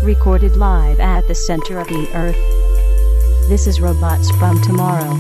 Recorded live at the center of the earth. This is Robots from Tomorrow.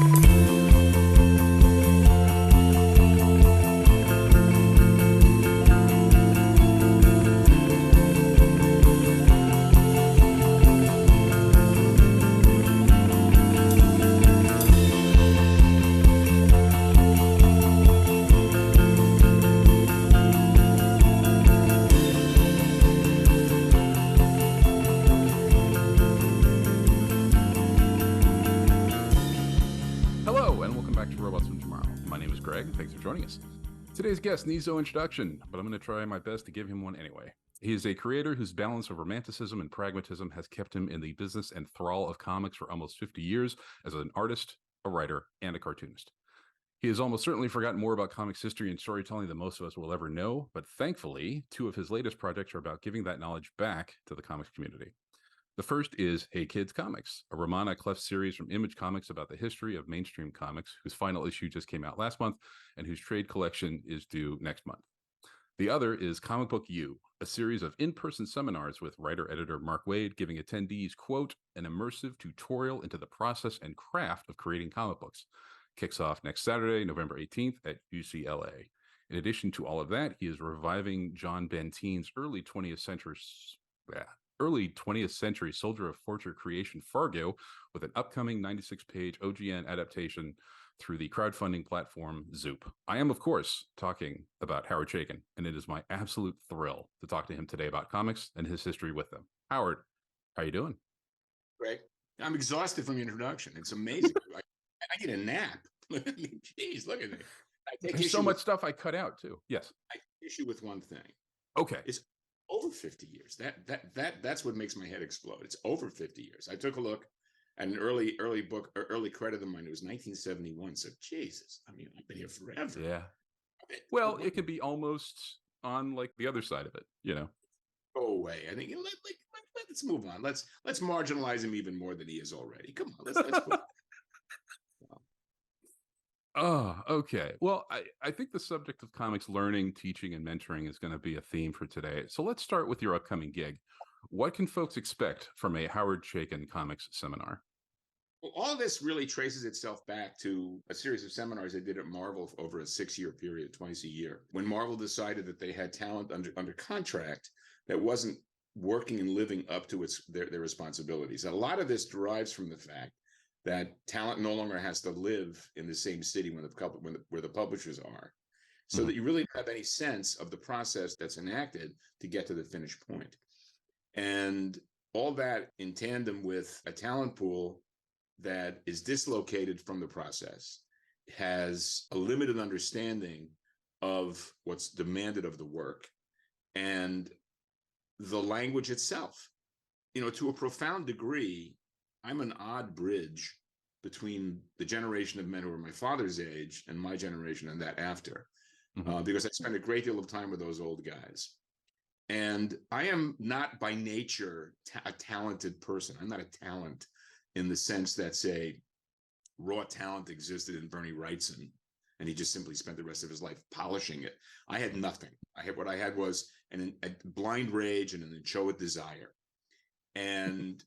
Today's guest needs no introduction, but I'm going to try my best to give him one anyway. He is a creator whose balance of romanticism and pragmatism has kept him in the business and thrall of comics for almost 50 years as an artist, a writer, and a cartoonist. He has almost certainly forgotten more about comics history and storytelling than most of us will ever know, but thankfully, two of his latest projects are about giving that knowledge back to the comics community. The first is Hey Kids Comics, a Romana Clef series from Image Comics about the history of mainstream comics, whose final issue just came out last month and whose trade collection is due next month. The other is Comic Book U, a series of in-person seminars with writer-editor Mark Waid giving attendees, quote, an immersive tutorial into the process and craft of creating comic books. Kicks off next Saturday, November 18th at UCLA. In addition to all of that, he is reviving John Benteen's early 20th century soldier of fortune creation Fargo with an upcoming 96-page OGN adaptation through the crowdfunding platform ZOOP. I am, of course, talking about Howard Chaykin, and it is my absolute thrill to talk to him today about comics and his history with them. Howard, how you doing? Great. I'm exhausted from the introduction. It's amazing. I get a nap. Jeez, look at me. There's so much stuff I cut out too. Yes. I take issue with one thing. Okay. It's over 50 years. That's what makes my head explode. It's over 50 years. I took a look at an early credit of mine. It was 1971. So Jesus, I mean, I've been here forever. Yeah. Well, it could be almost on like the other side of it, you know. Go away. I think let's move on. Let's marginalize him even more than he is already. Come on, let's put Oh, okay. Well, I think the subject of comics learning, teaching, and mentoring is going to be a theme for today. So let's start with your upcoming gig. What can folks expect from a Howard Chaykin comics seminar? Well, all this really traces itself back to a series of seminars I did at Marvel over a 6-year period, twice a year, when Marvel decided that they had talent under contract that wasn't working and living up to their responsibilities. A lot of this derives from the fact that talent no longer has to live in the same city where the publishers are, so that you really don't have any sense of the process that's enacted to get to the finished point. And all that in tandem with a talent pool that is dislocated from the process, has a limited understanding of what's demanded of the work and the language itself. You know, to a profound degree, I'm an odd bridge between the generation of men who are my father's age and my generation and that after, because I spent a great deal of time with those old guys. And I am not by nature a talented person. I'm not a talent in the sense that, say, raw talent existed in Bernie Wrightson, and he just simply spent the rest of his life polishing it. I had nothing. What I had was a blind rage and an inchoate desire. And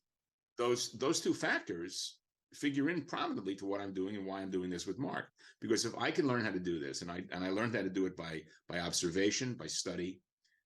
those two factors figure in prominently to what I'm doing and why I'm doing this with Mark. Because if I can learn how to do this, and I learned how to do it by observation, by study,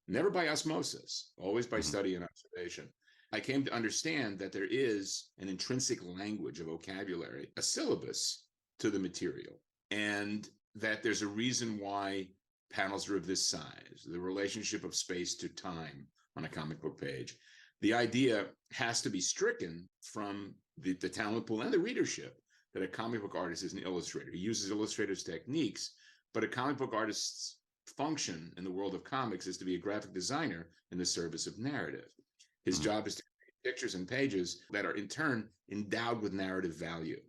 never by osmosis, always by study and observation, I came to understand that there is an intrinsic language, a vocabulary, a syllabus to the material, and that there's a reason why panels are of this size, the relationship of space to time on a comic book page. The idea has to be stricken from the talent pool and the readership that a comic book artist is an illustrator. He uses illustrator's techniques, but a comic book artist's function in the world of comics is to be a graphic designer in the service of narrative. His job is to create pictures and pages that are in turn endowed with narrative value,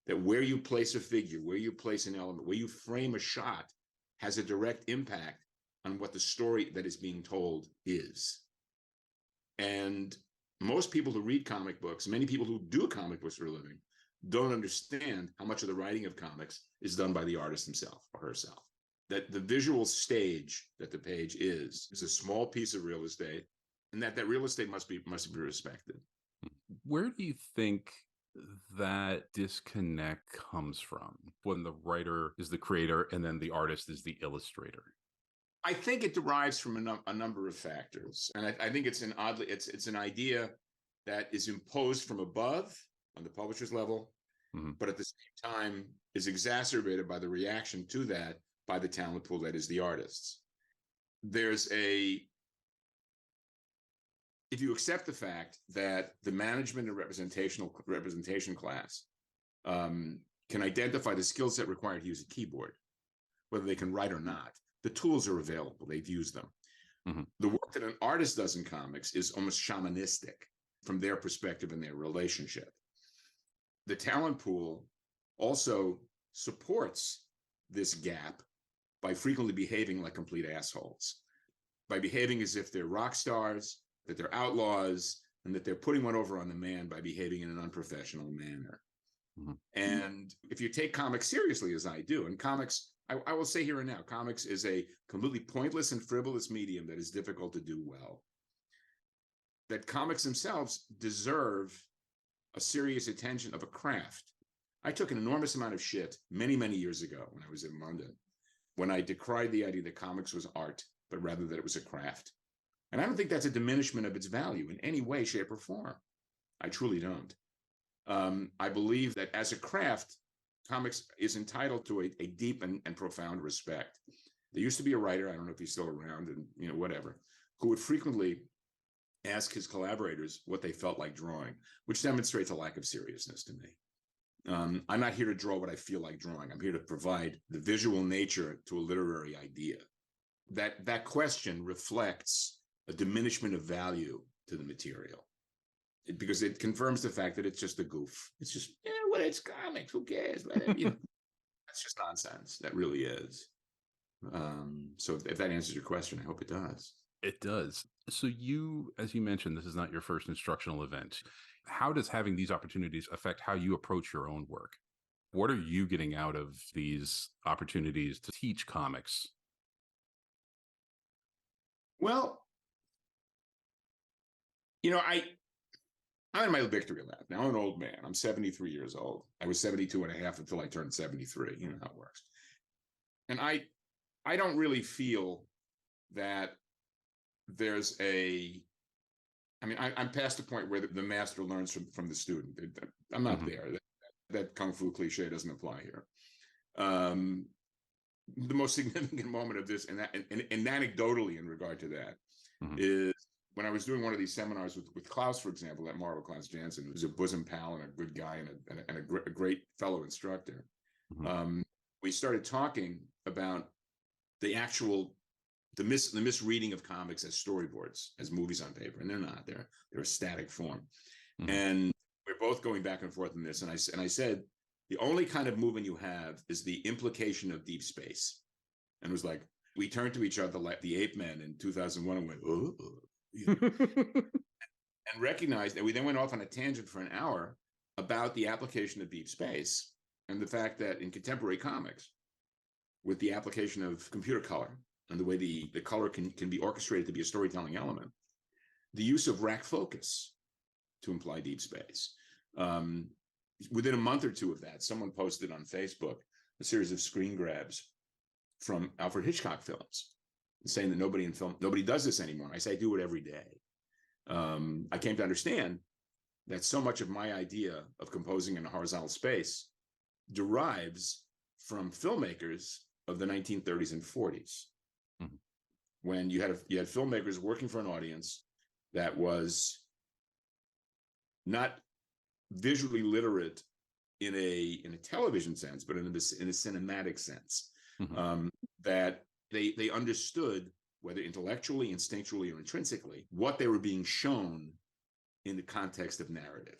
that where you place a figure, where you place an element, where you frame a shot has a direct impact on what the story that is being told is. And most people who read comic books, many people who do comic books for a living, don't understand how much of the writing of comics is done by the artist himself or herself. That the visual stage that the page is a small piece of real estate and that real estate must be respected. Where do you think that disconnect comes from when the writer is the creator and then the artist is the illustrator? I think it derives from a number of factors, and I think it's an idea that is imposed from above on the publisher's level, but at the same time is exacerbated by the reaction to that by the talent pool that is the artists. If you accept the fact that the management and representation class can identify the skill set required to use a keyboard, whether they can write or not, the tools are available. They've used them. The work that an artist does in comics is almost shamanistic from their perspective and their relationship. The talent pool also supports this gap by frequently behaving like complete assholes, by behaving as if they're rock stars, that they're outlaws, and that they're putting one over on the man by behaving in an unprofessional manner. And if you take comics seriously, as I do, and comics, I will say here and now, comics is a completely pointless and frivolous medium that is difficult to do well. That comics themselves deserve a serious attention of a craft. I took an enormous amount of shit many, many years ago when I was in London, when I decried the idea that comics was art, but rather that it was a craft. And I don't think that's a diminishment of its value in any way, shape, or form. I truly don't. I believe that as a craft, comics is entitled to a deep and profound respect. There used to be a writer, I don't know if he's still around, and whatever, who would frequently ask his collaborators what they felt like drawing, which demonstrates a lack of seriousness to me. I'm not here to draw what I feel like drawing. I'm here to provide the visual nature to a literary idea. That question reflects a diminishment of value to the material, because it confirms the fact that it's just a goof. It's just, well, it's comics. Who cares? That's just nonsense. That really is. So if that answers your question, I hope it does. It does. So you, as you mentioned, this is not your first instructional event. How does having these opportunities affect how you approach your own work? What are you getting out of these opportunities to teach comics? Well, I'm in my victory lap. Now I'm an old man. I'm 73 years old. I was 72 and a half until I turned 73. You know how it works. And I don't really feel that there's I'm past the point where the master learns from the student. I'm not there. That Kung Fu cliche doesn't apply here. The most significant moment of this, and anecdotally in regard to that, is when I was doing one of these seminars with Klaus, for example, at Marvel, Klaus Janson, who's a bosom pal and a good guy and a great fellow instructor. We started talking about the misreading of comics as storyboards, as movies on paper, and they're not. They're a static form. And we're both going back and forth in this. And I said, the only kind of movement you have is the implication of deep space. And it was like, we turned to each other like the ape men in 2001 and went, oh. And recognized that we then went off on a tangent for an hour about the application of deep space and the fact that in contemporary comics, with the application of computer color and the way the color can be orchestrated to be a storytelling element, the use of rack focus to imply deep space. Within a month or two of that, someone posted on Facebook a series of screen grabs from Alfred Hitchcock films, saying that nobody does this anymore. I say I do it every day. I came to understand that so much of my idea of composing in a horizontal space derives from filmmakers of the 1930s and 40s, when you had filmmakers working for an audience that was not visually literate in a television sense, but in a cinematic sense, that they understood, whether intellectually, instinctually, or intrinsically, what they were being shown in the context of narrative.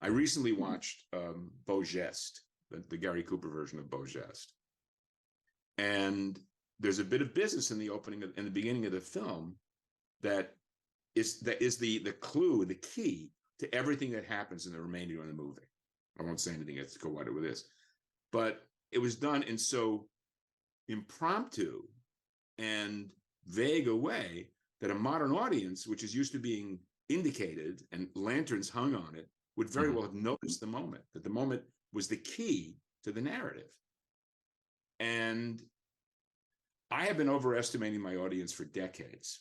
I recently watched Beau Geste, the Gary Cooper version of Beau Geste, and there's a bit of business in the beginning of the film that is the clue, the key to everything that happens in the remainder of the movie. I won't say anything as to go wider with this, but it was done in so impromptu and vague a way that a modern audience, which is used to being indicated and lanterns hung on it, would very well have noticed the moment, that the moment was the key to the narrative. And I have been overestimating my audience for decades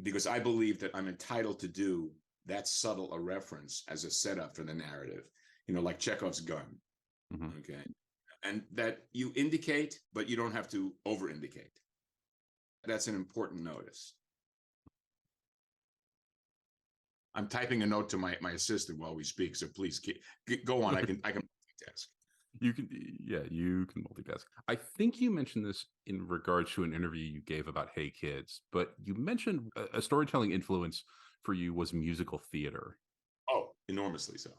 because I believe that I'm entitled to do that subtle a reference as a setup for the narrative, like Chekhov's gun. Okay. And that you indicate, but you don't have to over indicate. That's an important notice. I'm typing a note to my assistant while we speak, so please go on. I can multitask. You can multitask. I think you mentioned this in regards to an interview you gave about Hey Kids, but you mentioned a storytelling influence for you was musical theater. Oh, enormously so.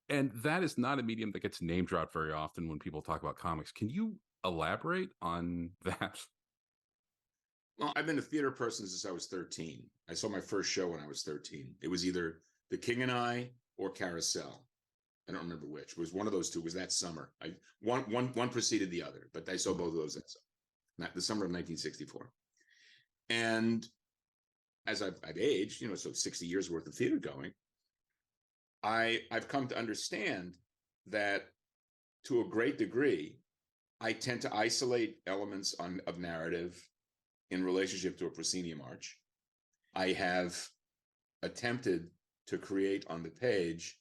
And that is not a medium that gets name dropped very often when people talk about comics. Can you elaborate on that? Well, I've been a theater person since I was 13. I saw my first show when I was 13. It was either The King and I or Carousel. I don't remember which. It was one of those two. It was that summer. One preceded the other, but I saw both of those that summer, the summer of 1964. And as I've aged, so 60 years worth of theater going, I've come to understand that to a great degree, I tend to isolate elements of narrative in relationship to a proscenium arch. I have attempted to create on the page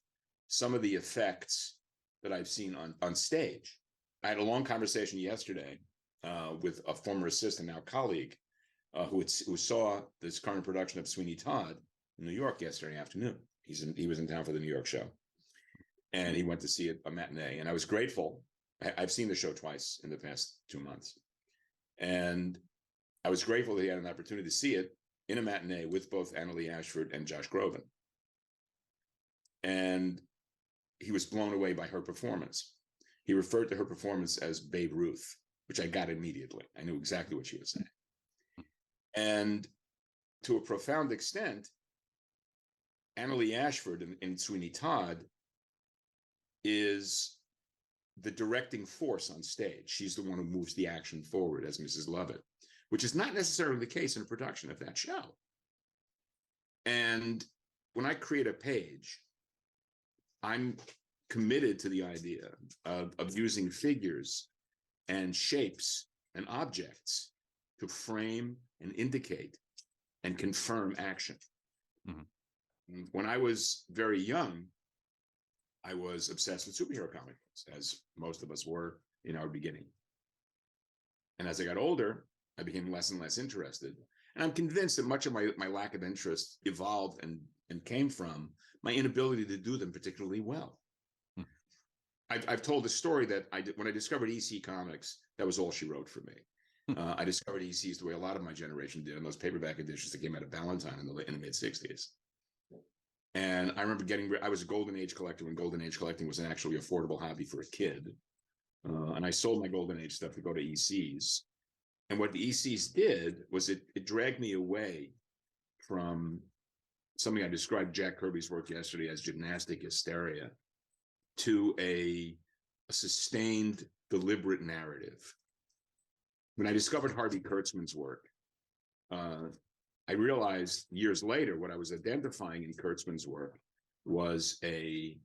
some of the effects that I've seen on stage. I had a long conversation yesterday with a former assistant, now colleague, who saw this current production of Sweeney Todd in New York yesterday afternoon. He was in town for the New York show, and he went to see a matinee. And I was grateful. I've seen the show twice in the past 2 months, and I was grateful that he had an opportunity to see it in a matinee with both Annalee Ashford and Josh Groban. And he was blown away by her performance. He referred to her performance as Babe Ruth, which I got immediately. I knew exactly what she was saying. And to a profound extent, Annalee Ashford in Sweeney Todd is the directing force on stage. She's the one who moves the action forward as Mrs. Lovett, which is not necessarily the case in a production of that show. And when I create a page, I'm committed to the idea of using figures and shapes and objects to frame and indicate and confirm action. When I was very young, I was obsessed with superhero comic books, as most of us were in our beginning. And as I got older, I became less and less interested. And I'm convinced that much of my lack of interest evolved and came from my inability to do them particularly well. I've told a story that when I discovered EC Comics, that was all she wrote for me. I discovered ECs the way a lot of my generation did in those paperback editions that came out of Ballantine in the mid-'60s. And I remember I was a Golden Age collector when Golden Age collecting was an actually affordable hobby for a kid. And I sold my Golden Age stuff to go to ECs. And what the ECs did was it dragged me away from something I described Jack Kirby's work yesterday as gymnastic hysteria to a sustained, deliberate narrative. When I discovered Harvey Kurtzman's work, I realized years later what I was identifying in Kurtzman's work was a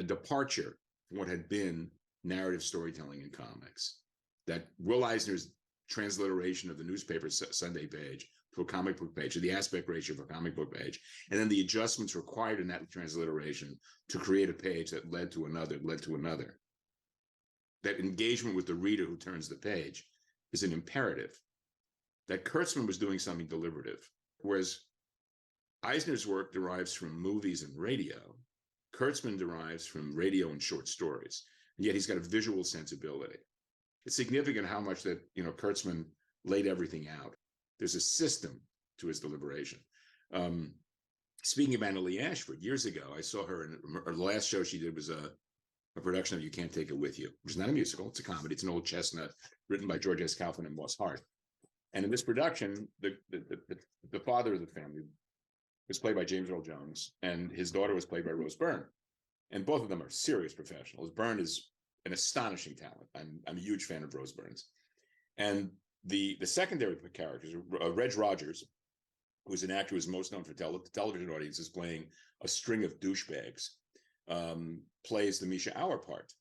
departure from what had been narrative storytelling in comics. That Will Eisner's transliteration of the newspaper Sunday page to a comic book page, or the aspect ratio of a comic book page, and then the adjustments required in that transliteration to create a page that led to another. That engagement with the reader who turns the page is an imperative. That Kurtzman was doing something deliberative, whereas Eisner's work derives from movies and radio. Kurtzman derives from radio and short stories, and yet he's got a visual sensibility. It's significant how much that Kurtzman laid everything out. There's a system to his deliberation. Speaking of Annalee Ashford, years ago, I saw her in the last show she did was a production of You Can't Take It With You, which is not a musical, it's a comedy. It's an old chestnut written by George S. Kaufman and Moss Hart. And in this production, the father of the family was played by James Earl Jones, and his daughter was played by Rose Byrne. And both of them are serious professionals. Byrne is an astonishing talent. I'm a huge fan of Rose Byrne's. And The secondary characters, Reg Rogers, who's an actor who's most known for television audiences playing a string of douchebags, plays the Misha Auer part,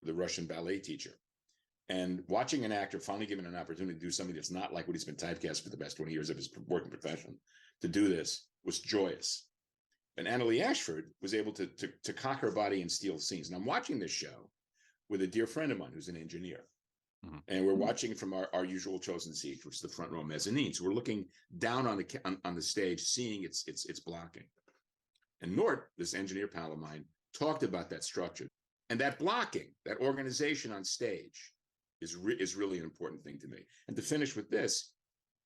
the Russian ballet teacher. And watching an actor finally given an opportunity to do something that's not like what he's been typecast for the best 20 years of his working profession, to do this was joyous. And Annalee Ashford was able to cock her body and steal scenes. And I'm watching this show with a dear friend of mine who's an engineer. Mm-hmm. And we're watching from our usual chosen seat, which is the front row mezzanine. So we're looking down on the stage, seeing its blocking. And Nort, this engineer pal of mine, talked about that structure. And that blocking, that organization on stage is really an important thing to me. And to finish with this,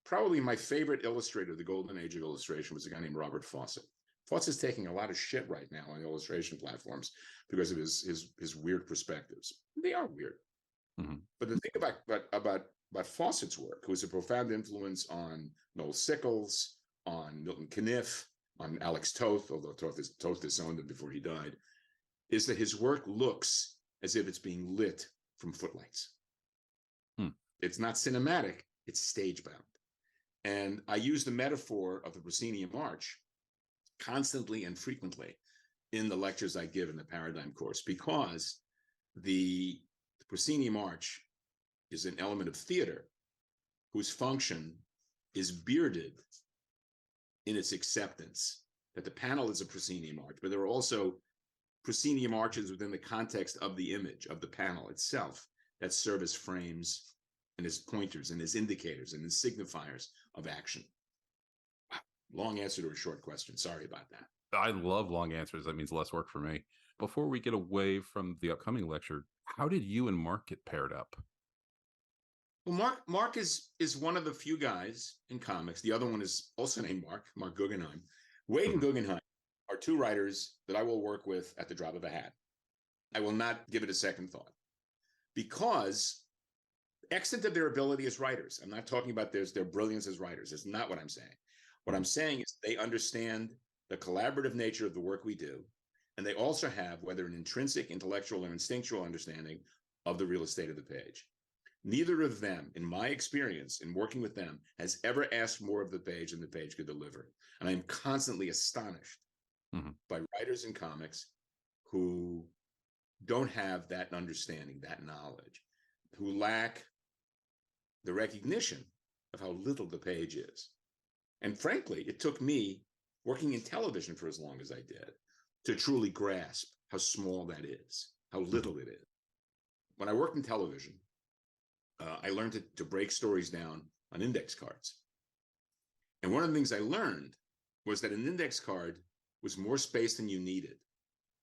probably my favorite illustrator of the golden age of illustration was a guy named Robert Fawcett. Fawcett's taking a lot of shit right now on illustration platforms because of his weird perspectives. They are weird. Mm-hmm. But the thing about Fawcett's work, who was a profound influence on Noel Sickles, on Milton Caniff, on Alex Toth, although Toth disowned him before he died, is that his work looks as if it's being lit from footlights. It's not cinematic, it's stage-bound. And I use the metaphor of the proscenium arch constantly and frequently in the lectures I give in the Paradigm course, because the proscenium arch is an element of theater whose function is bearded in its acceptance that the panel is a proscenium arch, but there are also proscenium arches within the context of the image of the panel itself that serve as frames and as pointers and as indicators and as signifiers of action. Long answer to a short question. Sorry about that. I love long answers. That means less work for me. Before we get away from the upcoming lecture, how did you and Mark get paired up? Well, Mark is one of the few guys in comics. The other one is also named Mark Guggenheim. Waid and Guggenheim are two writers that I will work with at the drop of a hat. I will not give it a second thought, because extent of their ability as writers, I'm not talking about their brilliance as writers. That's not what I'm saying. What I'm saying is they understand the collaborative nature of the work we do, and they also have, whether an intrinsic, intellectual, or instinctual understanding of the real estate of the page. Neither of them, in my experience in working with them, has ever asked more of the page than the page could deliver. And I'm constantly astonished by writers in comics who don't have that understanding, that knowledge, who lack the recognition of how little the page is. And frankly, it took me working in television for as long as I did to truly grasp how small that is, how little it is. When I worked in television, I learned to break stories down on index cards. And one of the things I learned was that an index card was more space than you needed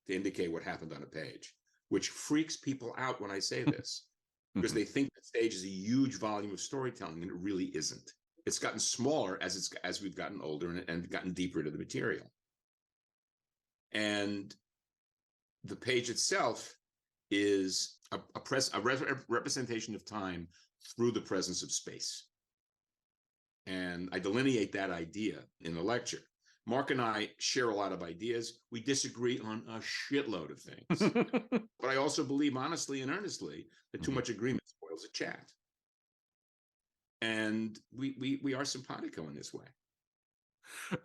to indicate what happened on a page, which freaks people out when I say this, because they think that stage is a huge volume of storytelling, and it really isn't. It's gotten smaller as we've gotten older and gotten deeper into the material. And the page itself is a representation of time through the presence of space. And I delineate that idea in the lecture. Mark and I share a lot of ideas. We disagree on a shitload of things. But I also believe honestly and earnestly that too much agreement spoils a chat. And we are simpatico in this way.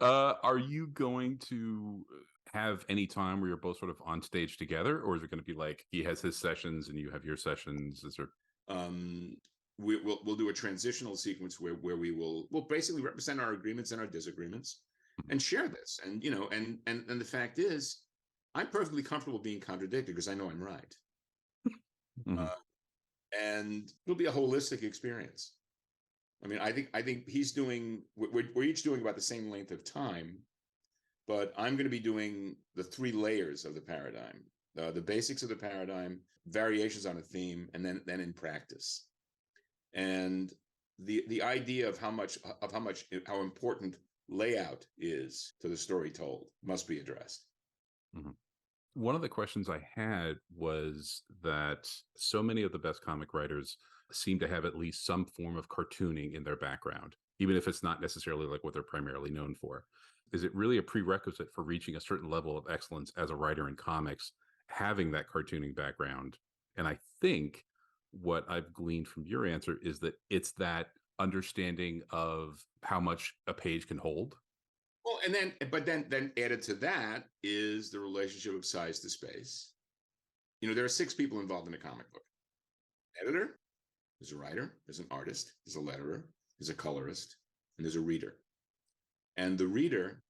Are you going to have any time where you're both sort of on stage together, or is it going to be like he has his sessions and you have your sessions? Is there? We'll do a transitional sequence where we'll basically represent our agreements and our disagreements and share this. And and the fact is, I'm perfectly comfortable being contradicted because I know I'm right. And it'll be a holistic experience. I mean, I think we're each doing about the same length of time, but I'm going to be doing the 3 layers of the paradigm, the basics of the paradigm, variations on a theme, and then in practice. And the idea of how important layout is to the story told must be addressed. One of the questions I had was that so many of the best comic writers seem to have at least some form of cartooning in their background, even if it's not necessarily like what they're primarily known for. Is it really a prerequisite for reaching a certain level of excellence as a writer in comics, having that cartooning background? And I think what I've gleaned from your answer is that it's that understanding of how much a page can hold. Well, but then added to that is the relationship of size to space. There are 6 people involved in a comic book: editor, there's a writer, there's an artist, there's a letterer, there's a colorist, and there's a reader. And the reader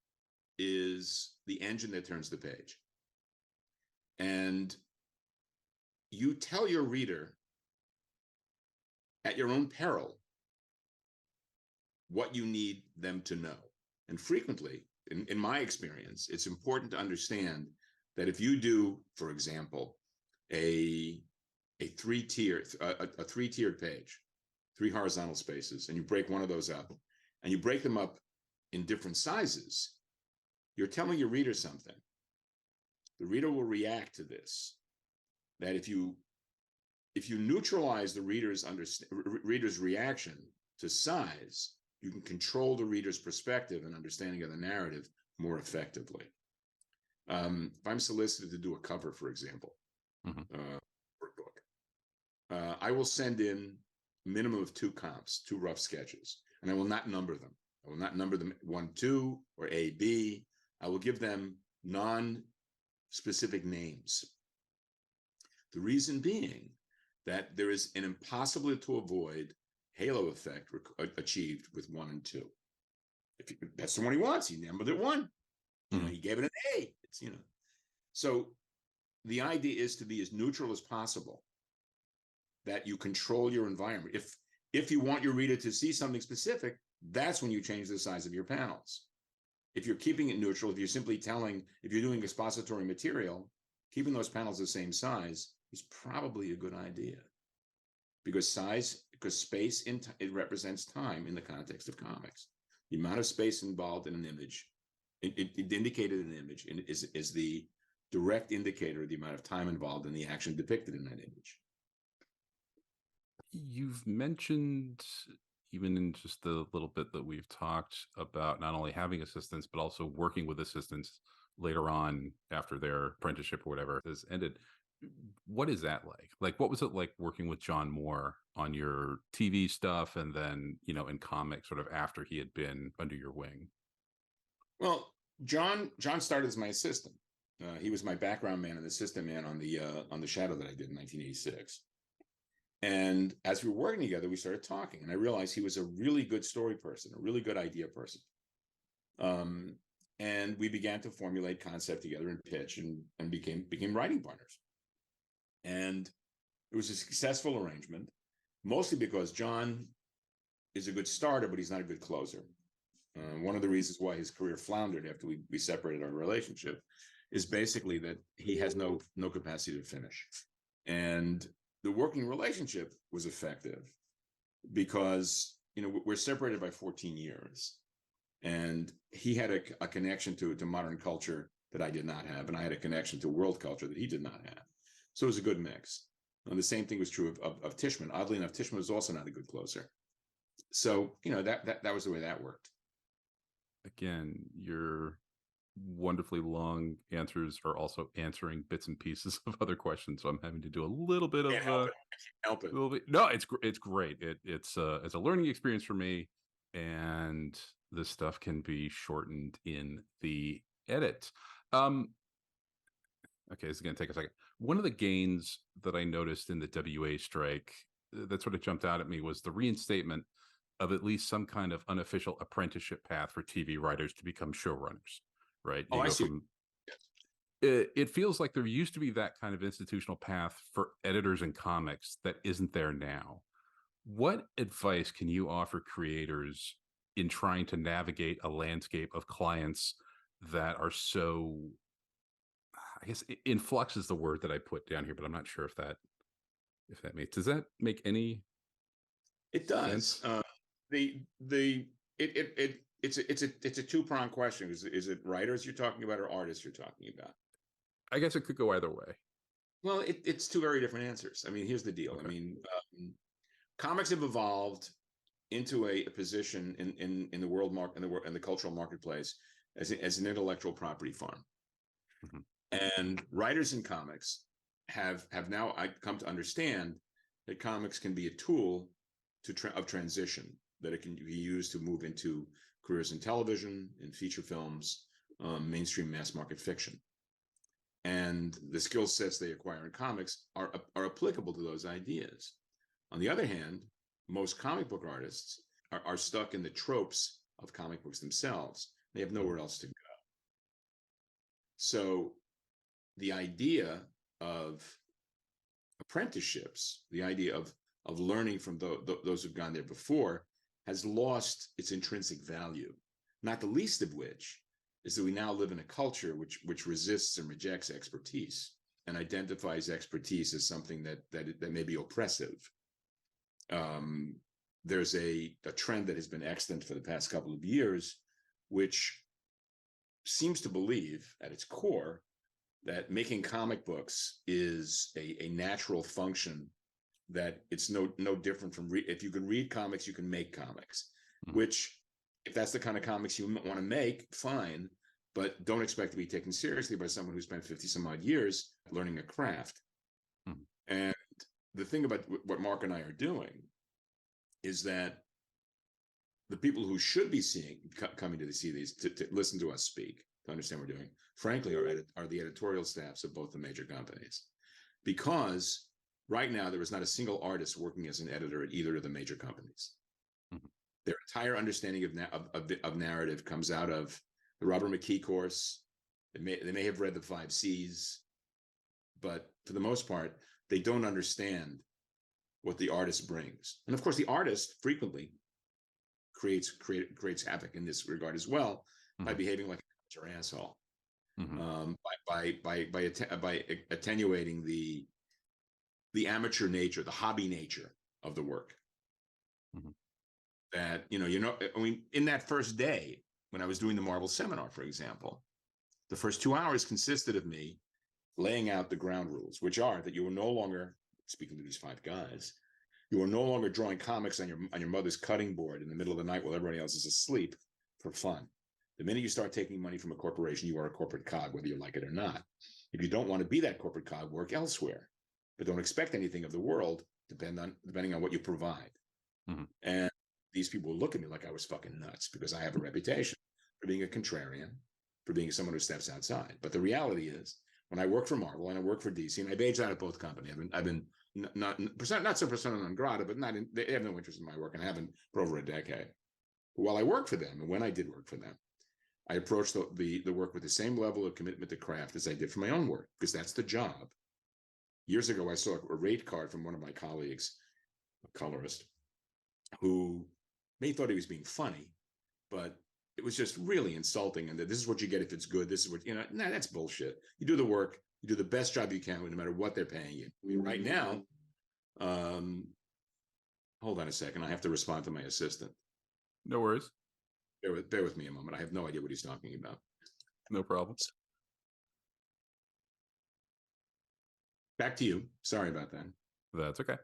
is the engine that turns the page. And you tell your reader at your own peril what you need them to know. And frequently, in my experience, it's important to understand that if you do, for example, a three-tiered page, 3 horizontal spaces, and you break one of those up, and you break them up in different sizes, you're telling your reader something. The reader will react to this. That if you neutralize the reader's reaction to size, you can control the reader's perspective and understanding of the narrative more effectively. If I'm solicited to do a cover, for example, for a book, I will send in a minimum of 2 comps, 2 rough sketches, and I will not number them. I will not number them 1, 2, or A, B. I will give them non-specific names. The reason being that there is an impossible to avoid halo effect achieved with 1 and 2. That's the one he wants. He numbered it 1. He gave it an A. So the idea is to be as neutral as possible, that you control your environment. If you want your reader to see something specific, that's when you change the size of your panels. If you're keeping it neutral, if you're doing expository material, keeping those panels the same size is probably a good idea, because space it represents time in the context of comics. The amount of space involved in an image, it indicated in an image, is the direct indicator of the amount of time involved in the action depicted in that image. You've mentioned, even in just the little bit that we've talked about, not only having assistants, but also working with assistants later on after their apprenticeship or whatever has ended. What is that like? Like, what was it like working with John Moore on your TV stuff, and then, in comics, sort of after he had been under your wing? Well, John started as my assistant. He was my background man and assistant man on the Shadow that I did in 1986. And as we were working together, we started talking, and I realized he was a really good story person, a really good idea person. And we began to formulate concept together and pitch, and became writing partners. And it was a successful arrangement, mostly because John is a good starter, but he's not a good closer. One of the reasons why his career floundered after we separated our relationship is basically that he has no capacity to finish. And the working relationship was effective because, we're separated by 14 years. And he had a connection to modern culture that I did not have, and I had a connection to world culture that he did not have. So it was a good mix. And the same thing was true of Tishman. Oddly enough, Tishman was also not a good closer. So, that was the way that worked. Again, your wonderfully long answers are also answering bits and pieces of other questions, so I'm having to do a little bit of help it. A little bit. No, it's great. It's a learning experience for me, and this stuff can be shortened in the edit. Okay, this is going to take a second. One of the gains that I noticed in the WA strike that sort of jumped out at me was the reinstatement of at least some kind of unofficial apprenticeship path for TV writers to become showrunners, right? I see. It feels like there used to be that kind of institutional path for editors in comics that isn't there now. What advice can you offer creators in trying to navigate a landscape of clients that are so, I guess, in flux is the word that I put down here, but I'm not sure if that does that make any It does. sense? It's a two-pronged question. Is it writers you're talking about or artists you're talking about? I guess it could go either way. Well, it's 2 very different answers. I mean, here's the deal. Okay. Comics have evolved into a position in the world in the cultural marketplace as an intellectual property farm. And writers in comics have now come to understand that comics can be a tool of transition. that it can be used to move into careers in television, in feature films, mainstream mass market fiction. And the skill sets they acquire in comics are applicable to those ideas. On the other hand, most comic book artists are stuck in the tropes of comic books themselves. They have nowhere else to go. So the idea of apprenticeships, the idea of learning from those who've gone there before, has lost its intrinsic value, not the least of which is that we now live in a culture which resists and rejects expertise and identifies expertise as something that may be oppressive. There's a trend that has been extant for the past couple of years, which seems to believe at its core that making comic books is a natural function, that it's no different from if you can read comics, you can make comics, which, if that's the kind of comics you want to make, fine, but don't expect to be taken seriously by someone who spent 50 some odd years learning a craft. And the thing about what Mark and I are doing is that the people who should be coming to see these, to listen to us speak, to understand what we're doing, frankly, are the editorial staffs of both the major companies. Because right now, there is not a single artist working as an editor at either of the major companies. Their entire understanding of narrative comes out of the Robert McKee course. They may have read the 5 C's, but for the most part, they don't understand what the artist brings. And of course, the artist frequently creates havoc in this regard as well, by behaving like an asshole, by attenuating the amateur nature, the hobby nature of the work. That, I mean, in that first day, when I was doing the Marvel seminar, for example, the first 2 hours consisted of me laying out the ground rules, which are that you are no longer, speaking to these 5 guys, you are no longer drawing comics on your mother's cutting board in the middle of the night while everybody else is asleep for fun. The minute you start taking money from a corporation, you are a corporate cog, whether you like it or not. If you don't want to be that corporate cog, work elsewhere, but don't expect anything of the world depending on what you provide. And these people would look at me like I was fucking nuts, because I have a reputation for being a contrarian, for being someone who steps outside. But the reality is, when I work for Marvel and I work for DC, and I've aged out of both companies, I've been not so persona non grata, but they have no interest in my work, and I haven't for over a decade. But while I worked for them, and when I did work for them, I approached the work with the same level of commitment to craft as I did for my own work, because that's the job. Years ago, I saw a rate card from one of my colleagues, a colorist, who may thought he was being funny, but it was just really insulting. And that this is what you get if it's good. This is what, that's bullshit. You do the work, you do the best job you can, no matter what they're paying you. I mean, right now, hold on a second. I have to respond to my assistant. No worries. Bear with me a moment. I have no idea what he's talking about. No problem. Back to you. Sorry about that. That's okay.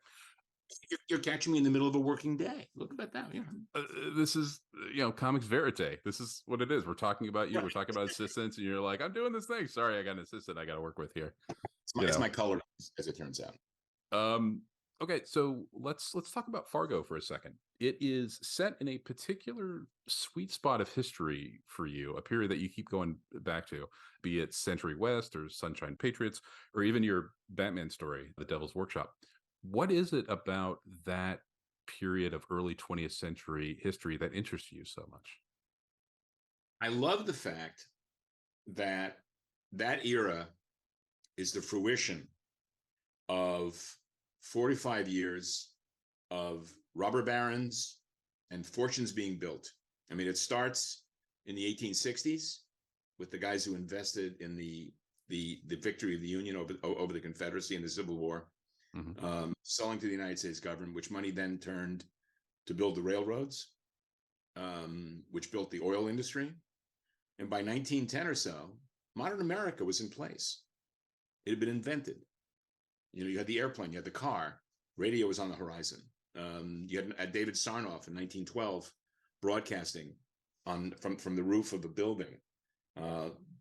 You're catching me in the middle of a working day. Look at that. This is, comics verite. This is what it is. We're talking about you. We're talking about assistants, and you're like, I'm doing this thing. Sorry, I got an assistant I got to work with here. It's my color, as it turns out. Okay, so let's talk about Fargo for a second. It is set in a particular sweet spot of history for you, a period that you keep going back to, be it Century West or Sunshine Patriots, or even your Batman story, The Devil's Workshop. What is it about that period of early 20th century history that interests you so much? I love the fact that era is the fruition of 45 years of robber barons and fortunes being built. I mean, it starts in the 1860s with the guys who invested in the victory of the Union over the Confederacy in the Civil War, selling to the United States government, which money then turned to build the railroads, which built the oil industry. And by 1910 or so, modern America was in place. It had been invented. You had the airplane, you had the car, radio was on the horizon. You had David Sarnoff in 1912 broadcasting from the roof of the building,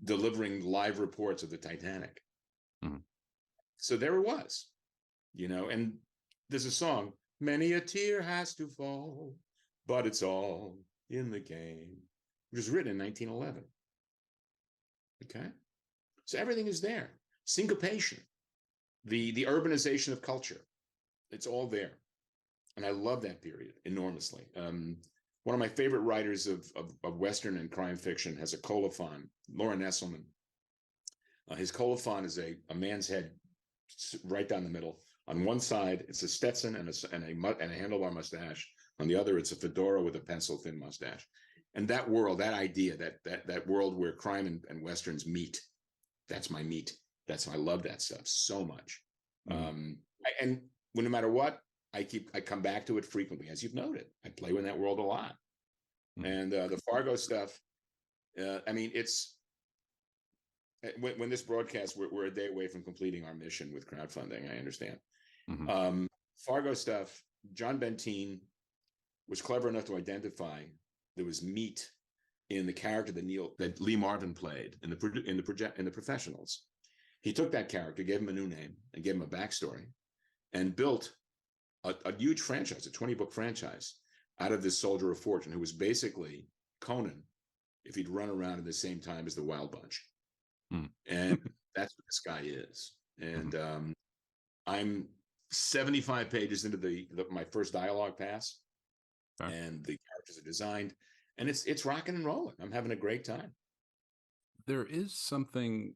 delivering live reports of the Titanic. So there it was, and there's a song, many a tear has to fall but it's all in the game. It was written in 1911. Okay, so everything is there. Syncopation, the urbanization of culture, it's all there, and I love that period enormously. One of my favorite writers of Western and crime fiction has a colophon, Lauren Esselman. His colophon is a man's head right down the middle. On one side, it's a Stetson and a handlebar mustache. On the other, it's a fedora with a pencil-thin mustache. And that world, that idea, that world where crime and Westerns meet, that's my meat. I love that stuff so much. And no matter what, I come back to it frequently, as you've noted. I play in that world a lot. And the Fargo stuff, I mean, it's when this broadcast, we're a day away from completing our mission with crowdfunding. I understand. Fargo stuff. John Benteen was clever enough to identify there was meat in the character that Lee Marvin played in the Professionals. He took that character, gave him a new name, and gave him a backstory, and built a huge franchise, a 20-book franchise, out of this soldier of fortune who was basically Conan if he'd run around at the same time as the Wild Bunch. And that's what this guy is. And I'm 75 pages into my first dialogue pass, and the characters are designed, and it's rocking and rolling. I'm having a great time. There is something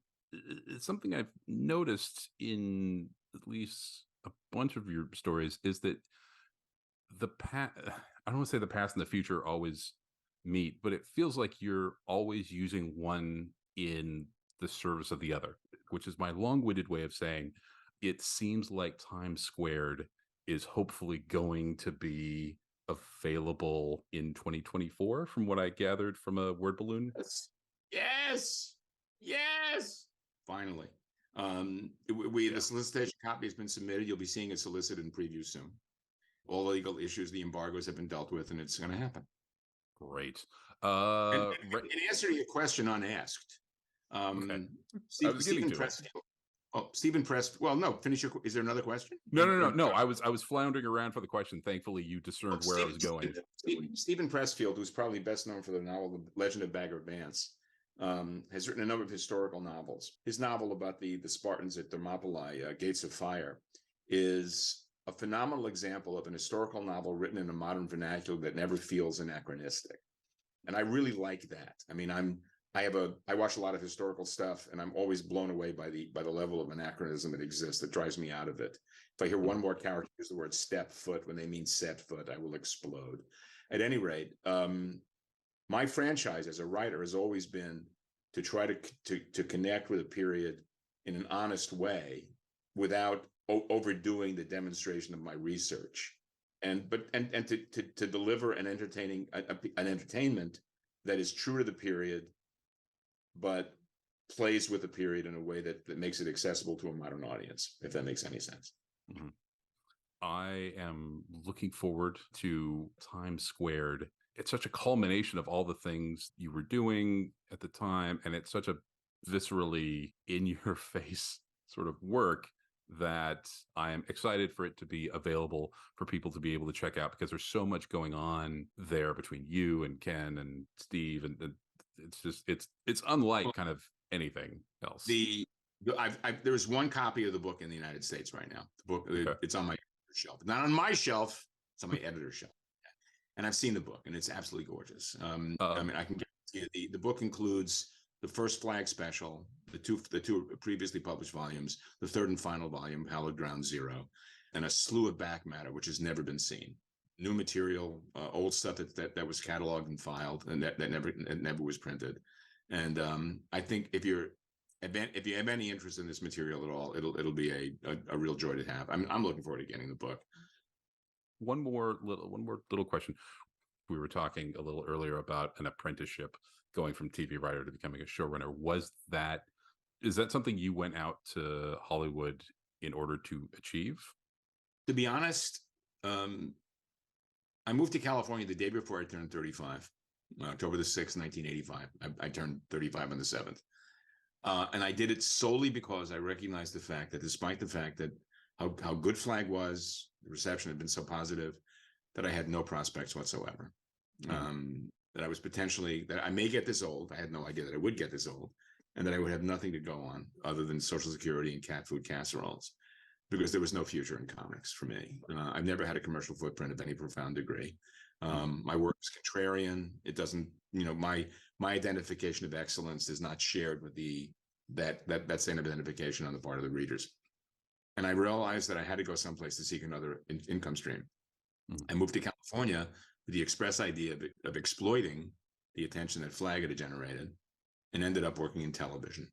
I've noticed in at least a bunch of your stories is that the past, I don't want to say the past and the future always meet, but it feels like you're always using one in the service of the other, which is my long-winded way of saying it seems like Time Squared is hopefully going to be available in 2024 from what I gathered from a word balloon. Yes. Finally. The solicitation copy has been submitted. You'll be seeing it solicited and preview soon. All legal issues, the embargoes have been dealt with, and it's going to happen. Great. In answer to your question unasked, Stephen Pressfield. Oh, Stephen Press. Well, no. Finish your. Is there another question? No. I was floundering around for the question. Thankfully, you discerned where I was going. Stephen Pressfield, who's probably best known for the novel *The Legend of Bagger Vance*, has written a number of historical novels. His novel about the Spartans at Thermopylae, Gates of Fire, is a phenomenal example of an historical novel written in a modern vernacular that never feels anachronistic. And I really like that. I mean, I watch a lot of historical stuff, and I'm always blown away by the level of anachronism that exists that drives me out of it. If I hear one more character use the word step foot when they mean set foot, I will explode. At any rate, my franchise as a writer has always been to try to connect with a period in an honest way without overdoing the demonstration of my research, and to deliver an entertainment that is true to the period, but plays with the period in a way that makes it accessible to a modern audience, if that makes any sense. I am looking forward to Time Squared. It's such a culmination of all the things you were doing at the time, and it's such a viscerally in your face sort of work that I am excited for it to be available for people to be able to check out, because there's so much going on there between you and Ken and Steve, and it's just it's unlike kind of anything else. There's one copy of the book in the United States right now. The book, it's on my shelf, not on my shelf. It's on my editor's shelf, and I've seen the book, and it's absolutely gorgeous. I mean, I can guarantee you the book includes the first Flag special, the two previously published volumes, the third and final volume, Hallowed Ground Zero, and a slew of back matter which has never been seen. New material, old stuff that was cataloged and filed, and that never was printed. And I think if you have any interest in this material at all, it'll be a real joy to have. I'm looking forward to getting the book. One more little question. We were talking a little earlier about an apprenticeship, going from TV writer to becoming a showrunner. Is that something you went out to Hollywood in order to achieve? To be honest, I moved to California the day before I turned 35, October the 6th, 1985. I turned 35 on the 7th. And I did it solely because I recognized the fact that despite the fact that how good Flag was, the reception had been so positive, that I had no prospects whatsoever. that I was potentially, that I may get this old. I had no idea that I would get this old, and that I would have nothing to go on other than Social Security and cat food casseroles, because there was no future in comics for me. I've never had a commercial footprint of any profound degree. My work is contrarian. It doesn't, my identification of excellence is not shared with that same identification on the part of the readers. And I realized that I had to go someplace to seek another income stream. I moved to California with the express idea of exploiting the attention that Flag had generated, and ended up working in television.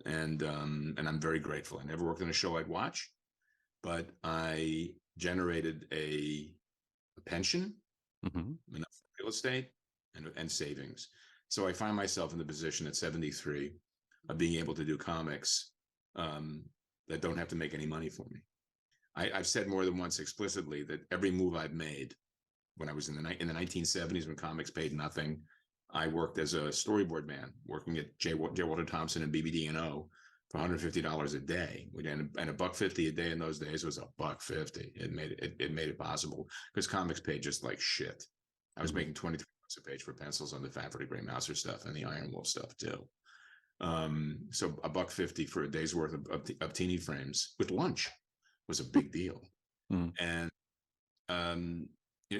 And I'm very grateful. I never worked on a show I'd watch, but I generated a pension, enough real estate, and savings. So I find myself in the position at 73 of being able to do comics that don't have to make any money for me. I've said more than once explicitly that every move I've made, when I was in the 1970s, when comics paid nothing, I worked as a storyboard man, working at J. Walter Thompson and BBD&O for $150 a day, and $1.50 a day in those days was $1.50. It made it possible, because comics paid just like shit. I was making 23 bucks a page for pencils on the Fat Freddy Gray Mouser stuff and the Iron Wolf stuff too. So $1.50 for a day's worth of teeny frames with lunch was a big deal. And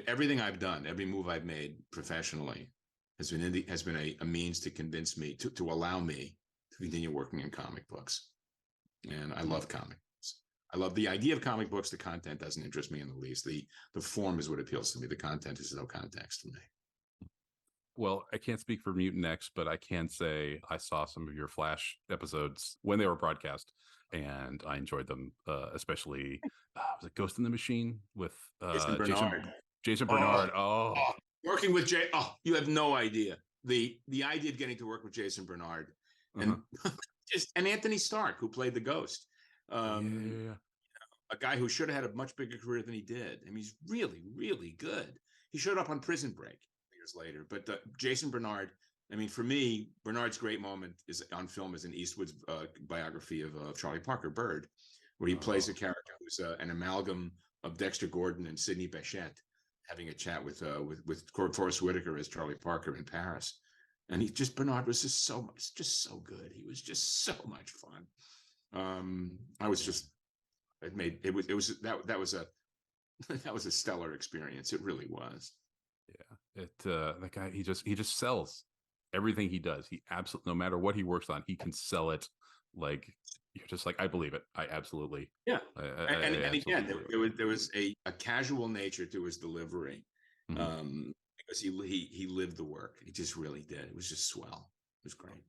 everything I've done, every move I've made professionally has been a means to convince me to allow me to continue working in comic books. And I love comic books. I love the idea of comic books. The content doesn't interest me in the least. The form is what appeals to me. The content is no context for me. Well, I can't speak for Mutant X, but I can say I saw some of your Flash episodes when they were broadcast, and I enjoyed them, especially was it Ghost in the Machine with Jason Bernard. Working with Jay. Oh, you have no idea. The idea of getting to work with Jason Bernard and and Anthony Stark, who played the Ghost. A guy who should have had a much bigger career than he did. I mean, he's really, really good. He showed up on Prison Break years later. But Jason Bernard, I mean, for me, Bernard's great moment is on film is in Eastwood's biography of Charlie Parker, Bird, where he plays a character who's an amalgam of Dexter Gordon and Sidney Bechet, having a chat with Forrest Whitaker as Charlie Parker in Paris. And Bernard was just so good. He was just so much fun. That was a stellar experience. It really was. Yeah. That guy, he just sells everything he does. He absolutely, no matter what he works on, he can sell it. Like, you're just like, I believe it. I absolutely. Yeah. And again, there was a casual nature to his delivery, because he lived the work. He just really did. It was just swell. It was great.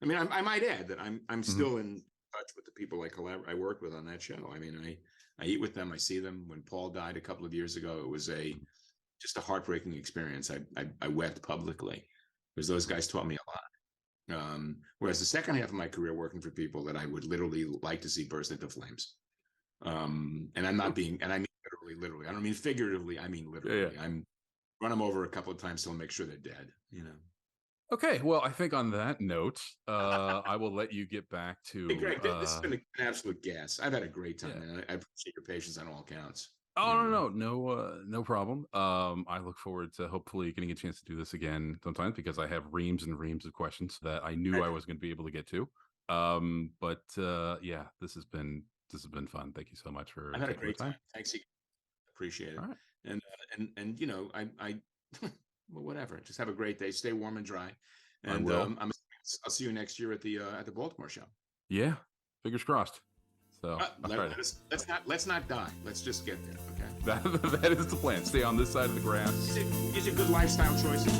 I mean, I might add that I'm still in touch with the people I worked with on that show. I mean, I eat with them. I see them. When Paul died a couple of years ago, it was just a heartbreaking experience. I wept publicly, because those guys taught me a lot. Whereas the second half of my career working for people that I would literally like to see burst into flames. And I'm not being, and I mean literally. I don't mean figuratively. I mean literally. Yeah. I'm run them over a couple of times till I make sure they're dead. Okay, well, I think on that note, I will let you get back to. Hey, Greg, this has been an absolute gas. I've had a great time, and I appreciate your patience on all counts. Oh, no problem. I look forward to hopefully getting a chance to do this again sometimes, because I have reams and reams of questions that I knew I was going to be able to get to. But yeah, this has been fun. Thank you so much for. I've had a great time. Thanks, appreciate it. All right. And I well, whatever. Just have a great day. Stay warm and dry. And I'll see you next year at the Baltimore show. Yeah, fingers crossed. So let's not die. Let's just get there. Okay. That is the plan. Stay on this side of the grass. These are good lifestyle choices.